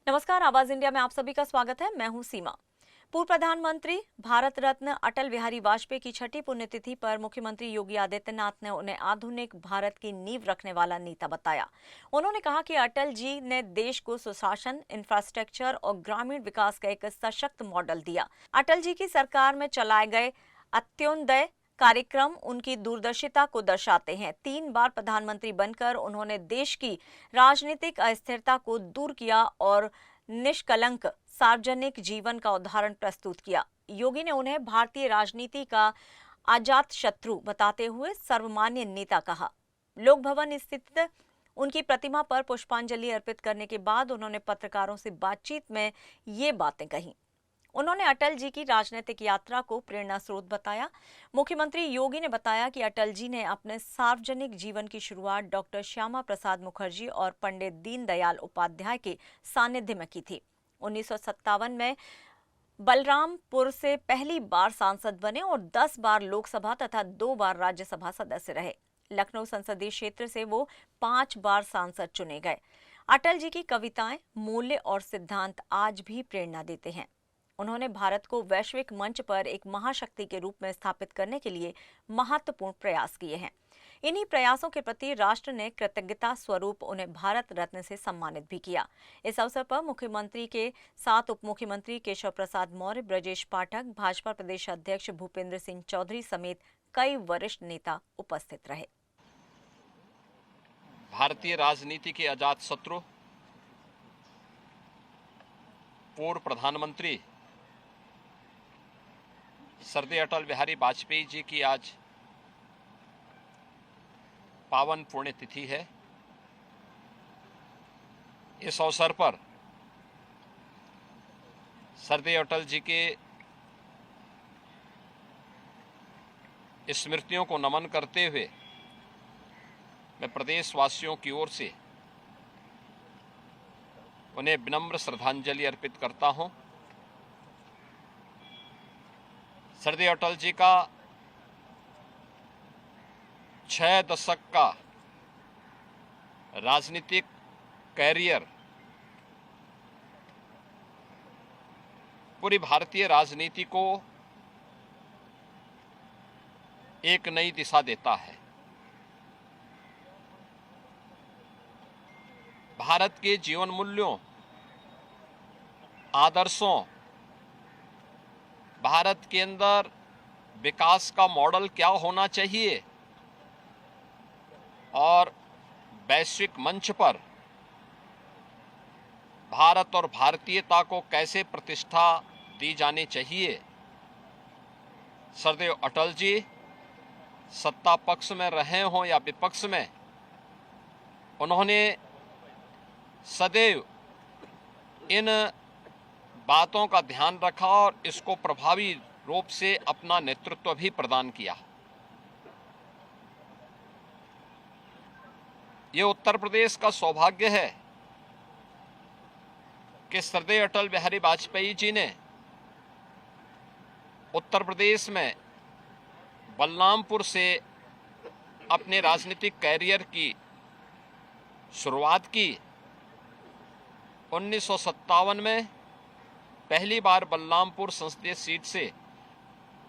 नमस्कार, आवाज इंडिया में आप सभी का स्वागत है। मैं हूं सीमा। पूर्व प्रधानमंत्री भारत रत्न अटल बिहारी वाजपेयी की छठी पुण्यतिथि पर मुख्यमंत्री योगी आदित्यनाथ ने उन्हें आधुनिक भारत की नींव रखने वाला नेता बताया। उन्होंने कहा कि अटल जी ने देश को सुशासन, इंफ्रास्ट्रक्चर और ग्रामीण विकास का एक सशक्त मॉडल दिया। अटल जी की सरकार में चलाए गए अंत्योदय कार्यक्रम उनकी दूरदर्शिता को दर्शाते हैं। 3 बार प्रधानमंत्री बनकर उन्होंने देश की राजनीतिक अस्थिरता को दूर किया और निष्कलंक सार्वजनिक जीवन का उदाहरण प्रस्तुत किया। योगी ने उन्हें भारतीय राजनीति का अजात शत्रु बताते हुए सर्वमान्य नेता कहा। लोक भवन स्थित उनकी प्रतिमा पर पुष्पांजलि अर्पित करने के बाद उन्होंने पत्रकारों से बातचीत में ये बातें कही। उन्होंने अटल जी की राजनीतिक यात्रा को प्रेरणा स्रोत बताया। मुख्यमंत्री योगी ने बताया कि अटल जी ने अपने सार्वजनिक जीवन की शुरुआत डॉक्टर श्यामा प्रसाद मुखर्जी और पंडित दीनदयाल उपाध्याय के सानिध्य में की थी। 1957 में बलरामपुर से पहली बार सांसद बने और 10 बार लोकसभा तथा 2 बार राज्यसभा सदस्य रहे। लखनऊ संसदीय क्षेत्र से वो 5 बार सांसद चुने गए। अटल जी की कविताएं, मूल्य और सिद्धांत आज भी प्रेरणा देते हैं। उन्होंने भारत को वैश्विक मंच पर एक महाशक्ति के रूप में स्थापित करने के लिए महत्वपूर्ण प्रयास किए हैं। इन्हीं प्रयासों के प्रति राष्ट्र ने कृतज्ञता स्वरूप उन्हें भारत रत्न से सम्मानित भी किया। इस अवसर पर मुख्यमंत्री के साथ उप मुख्यमंत्री केशव प्रसाद मौर्य, ब्रजेश पाठक, भाजपा प्रदेश अध्यक्ष भूपेंद्र सिंह चौधरी समेत कई वरिष्ठ नेता उपस्थित रहे। भारतीय राजनीति के अजात शत्रु, पूर्व प्रधानमंत्री श्रद्धेय अटल बिहारी वाजपेयी जी की आज पावन पुण्यतिथि है। इस अवसर पर श्रद्धेय अटल जी के स्मृतियों को नमन करते हुए मैं प्रदेशवासियों की ओर से उन्हें विनम्र श्रद्धांजलि अर्पित करता हूं। श्रद्धेय अटल जी का 6 दशक का राजनीतिक कैरियर पूरी भारतीय राजनीति को एक नई दिशा देता है। भारत के जीवन मूल्यों, आदर्शों, भारत के अंदर विकास का मॉडल क्या होना चाहिए और वैश्विक मंच पर भारत और भारतीयता को कैसे प्रतिष्ठा दी जानी चाहिए। श्रद्धेय अटल जी सत्ता पक्ष में रहे हों या विपक्ष में, उन्होंने सदैव इन बातों का ध्यान रखा और इसको प्रभावी रूप से अपना नेतृत्व भी प्रदान किया। ये उत्तर प्रदेश का सौभाग्य है कि श्रद्धेय अटल बिहारी वाजपेयी जी ने उत्तर प्रदेश में बलरामपुर से अपने राजनीतिक कैरियर की शुरुआत की। 1957 में पहली बार बलरामपुर संसदीय सीट से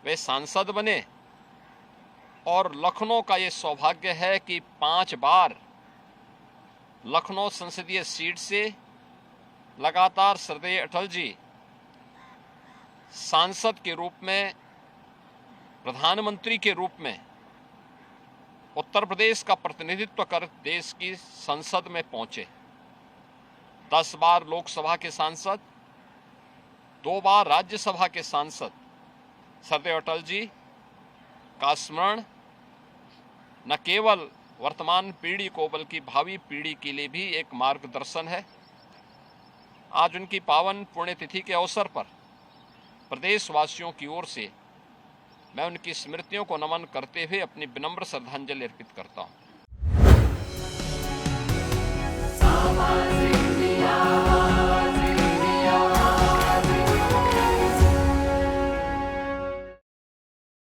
वे सांसद बने और लखनऊ का ये सौभाग्य है कि 5 बार लखनऊ संसदीय सीट से लगातार श्रद्धेय अटल जी सांसद के रूप में, प्रधानमंत्री के रूप में उत्तर प्रदेश का प्रतिनिधित्व कर देश की संसद में पहुंचे। 10 बार लोकसभा के सांसद, 2 बार राज्यसभा के सांसद श्रद्धेय अटल जी का स्मरण न केवल वर्तमान पीढ़ी को बल्कि भावी पीढ़ी के लिए भी एक मार्गदर्शन है। आज उनकी पावन पुण्यतिथि के अवसर पर प्रदेशवासियों की ओर से मैं उनकी स्मृतियों को नमन करते हुए अपनी विनम्र श्रद्धांजलि अर्पित करता हूं।